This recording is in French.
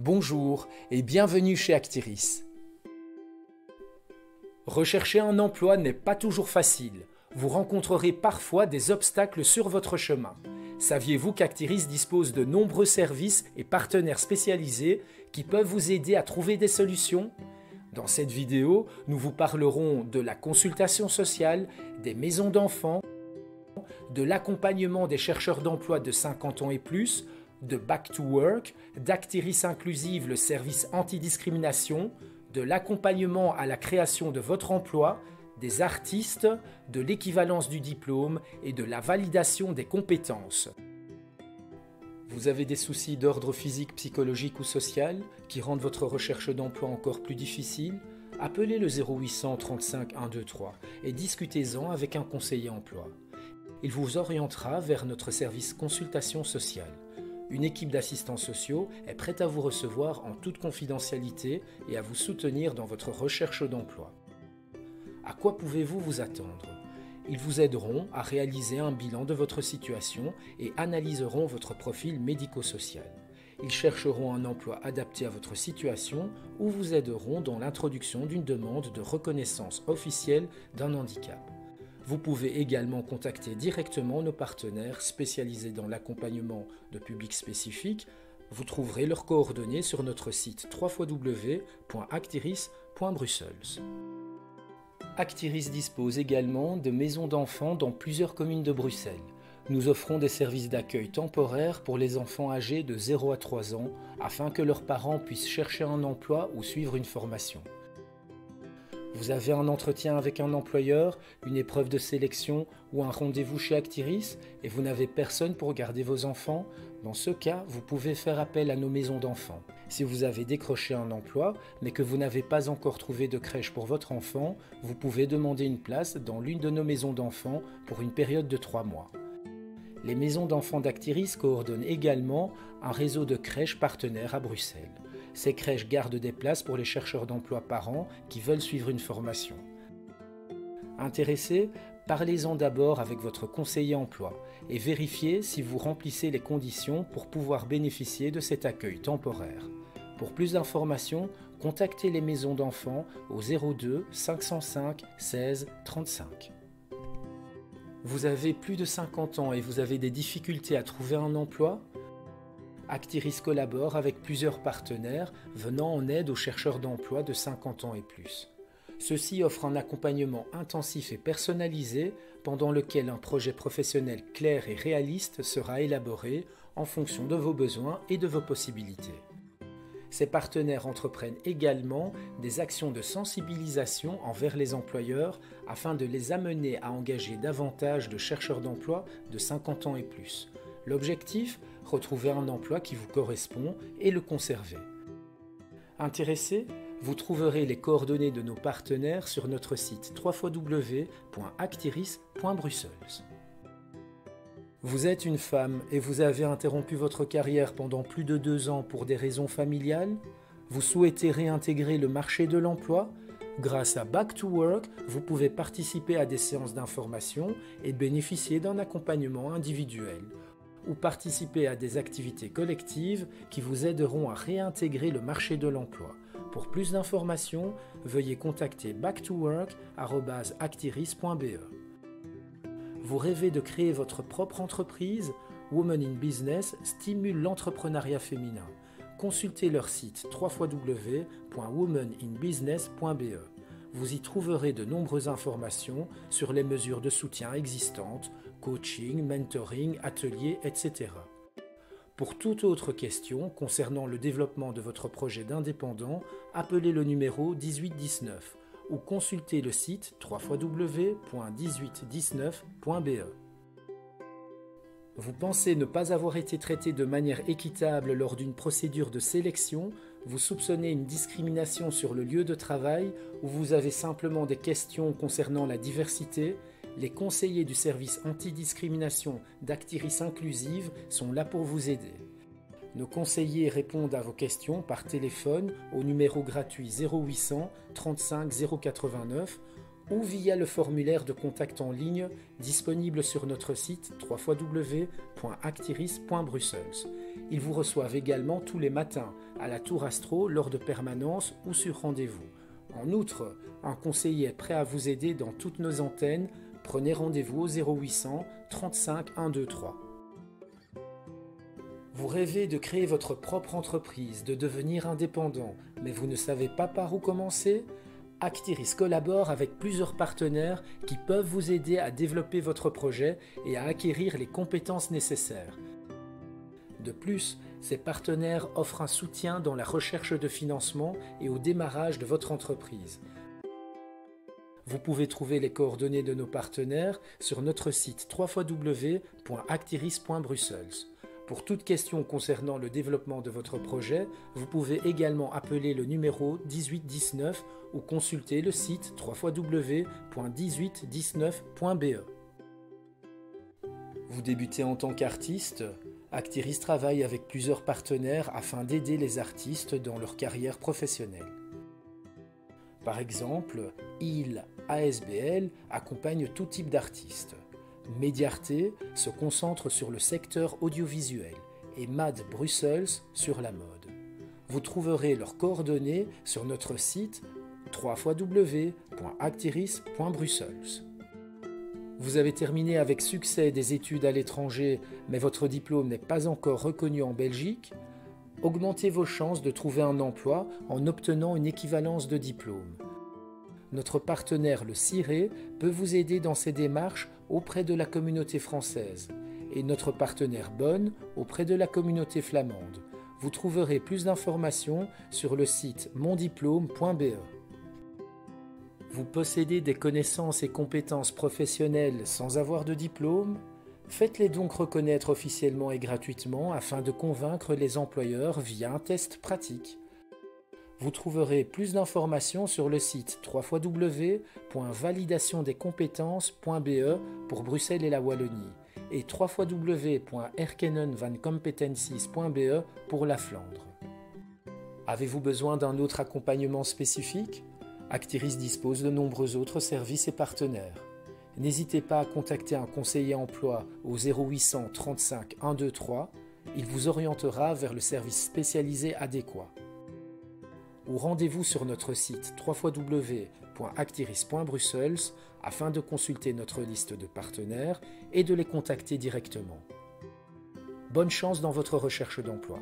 Bonjour et bienvenue chez Actiris. Rechercher un emploi n'est pas toujours facile. Vous rencontrerez parfois des obstacles sur votre chemin. Saviez-vous qu'Actiris dispose de nombreux services et partenaires spécialisés qui peuvent vous aider à trouver des solutions ? Dans cette vidéo, nous vous parlerons de la consultation sociale, des maisons d'enfants, de l'accompagnement des chercheurs d'emploi de 50 ans et plus, de Back to Work, d'Actiris Inclusive, le service antidiscrimination, de l'accompagnement à la création de votre emploi, des artistes, de l'équivalence du diplôme et de la validation des compétences. Vous avez des soucis d'ordre physique, psychologique ou social qui rendent votre recherche d'emploi encore plus difficile ? Appelez le 0800 35 123 et discutez-en avec un conseiller emploi. Il vous orientera vers notre service consultation sociale. Une équipe d'assistants sociaux est prête à vous recevoir en toute confidentialité et à vous soutenir dans votre recherche d'emploi. À quoi pouvez-vous vous attendre ? Ils vous aideront à réaliser un bilan de votre situation et analyseront votre profil médico-social. Ils chercheront un emploi adapté à votre situation ou vous aideront dans l'introduction d'une demande de reconnaissance officielle d'un handicap. Vous pouvez également contacter directement nos partenaires spécialisés dans l'accompagnement de publics spécifiques. Vous trouverez leurs coordonnées sur notre site www.actiris.brussels. Actiris dispose également de maisons d'enfants dans plusieurs communes de Bruxelles. Nous offrons des services d'accueil temporaires pour les enfants âgés de 0 à 3 ans afin que leurs parents puissent chercher un emploi ou suivre une formation. Vous avez un entretien avec un employeur, une épreuve de sélection ou un rendez-vous chez Actiris et vous n'avez personne pour garder vos enfants ? Dans ce cas, vous pouvez faire appel à nos maisons d'enfants. Si vous avez décroché un emploi, mais que vous n'avez pas encore trouvé de crèche pour votre enfant, vous pouvez demander une place dans l'une de nos maisons d'enfants pour une période de 3 mois. Les maisons d'enfants d'Actiris coordonnent également un réseau de crèches partenaires à Bruxelles. Ces crèches gardent des places pour les chercheurs d'emploi parents qui veulent suivre une formation. Intéressés ? Parlez-en d'abord avec votre conseiller emploi et vérifiez si vous remplissez les conditions pour pouvoir bénéficier de cet accueil temporaire. Pour plus d'informations, contactez les maisons d'enfants au 02 505 16 35. Vous avez plus de 50 ans et vous avez des difficultés à trouver un emploi ? Actiris collabore avec plusieurs partenaires venant en aide aux chercheurs d'emploi de 50 ans et plus. Ceux-ci offrent un accompagnement intensif et personnalisé pendant lequel un projet professionnel clair et réaliste sera élaboré en fonction de vos besoins et de vos possibilités. Ces partenaires entreprennent également des actions de sensibilisation envers les employeurs afin de les amener à engager davantage de chercheurs d'emploi de 50 ans et plus. L'objectif ? Retrouver un emploi qui vous correspond et le conserver. Intéressé ? Vous trouverez les coordonnées de nos partenaires sur notre site www.actiris.brussels. Vous êtes une femme et vous avez interrompu votre carrière pendant plus de 2 ans pour des raisons familiales ? Vous souhaitez réintégrer le marché de l'emploi ? Grâce à Back to Work, vous pouvez participer à des séances d'information et bénéficier d'un accompagnement individuel, ou participer à des activités collectives qui vous aideront à réintégrer le marché de l'emploi. Pour plus d'informations, veuillez contacter backtowork@actiris.be. Vous rêvez de créer votre propre entreprise ? Women in Business stimule l'entrepreneuriat féminin. Consultez leur site www.womeninbusiness.be. Vous y trouverez de nombreuses informations sur les mesures de soutien existantes, coaching, mentoring, ateliers, etc. Pour toute autre question concernant le développement de votre projet d'indépendant, appelez le numéro 1819 ou consultez le site www.1819.be. Vous pensez ne pas avoir été traité de manière équitable lors d'une procédure de sélection, vous soupçonnez une discrimination sur le lieu de travail ou vous avez simplement des questions concernant la diversité, les conseillers du service antidiscrimination d'Actiris Inclusive sont là pour vous aider. Nos conseillers répondent à vos questions par téléphone au numéro gratuit 0800 35 089 ou via le formulaire de contact en ligne disponible sur notre site www.actiris.brussels. Ils vous reçoivent également tous les matins à la Tour Astro lors de permanences ou sur rendez-vous. En outre, un conseiller est prêt à vous aider dans toutes nos antennes. Prenez rendez-vous au 0800 35 123. Vous rêvez de créer votre propre entreprise, de devenir indépendant, mais vous ne savez pas par où commencer? Actiris collabore avec plusieurs partenaires qui peuvent vous aider à développer votre projet et à acquérir les compétences nécessaires. De plus, ces partenaires offrent un soutien dans la recherche de financement et au démarrage de votre entreprise. Vous pouvez trouver les coordonnées de nos partenaires sur notre site www.actiris.brussels. Pour toute question concernant le développement de votre projet, vous pouvez également appeler le numéro 1819 ou consulter le site www.1819.be. Vous débutez en tant qu'artiste? Actiris travaille avec plusieurs partenaires afin d'aider les artistes dans leur carrière professionnelle. Par exemple, ASBL accompagne tout type d'artistes. Mediarte se concentre sur le secteur audiovisuel et MAD Brussels sur la mode. Vous trouverez leurs coordonnées sur notre site www.actiris.brussels. Vous avez terminé avec succès des études à l'étranger, mais votre diplôme n'est pas encore reconnu en Belgique? Augmentez vos chances de trouver un emploi en obtenant une équivalence de diplôme. Notre partenaire, le CIRE, peut vous aider dans ces démarches auprès de la communauté française et notre partenaire Bonn auprès de la communauté flamande. Vous trouverez plus d'informations sur le site mondiplôme.be. Vous possédez des connaissances et compétences professionnelles sans avoir de diplôme? Faites-les donc reconnaître officiellement et gratuitement afin de convaincre les employeurs via un test pratique. Vous trouverez plus d'informations sur le site www.validationdescompétences.be pour Bruxelles et la Wallonie et www.erkenenvancompetencies.be pour la Flandre. Avez-vous besoin d'un autre accompagnement spécifique? Actiris dispose de nombreux autres services et partenaires. N'hésitez pas à contacter un conseiller emploi au 0800 35 123. Il vous orientera vers le service spécialisé adéquat. Ou rendez-vous sur notre site www.actiris.brussels afin de consulter notre liste de partenaires et de les contacter directement. Bonne chance dans votre recherche d'emploi.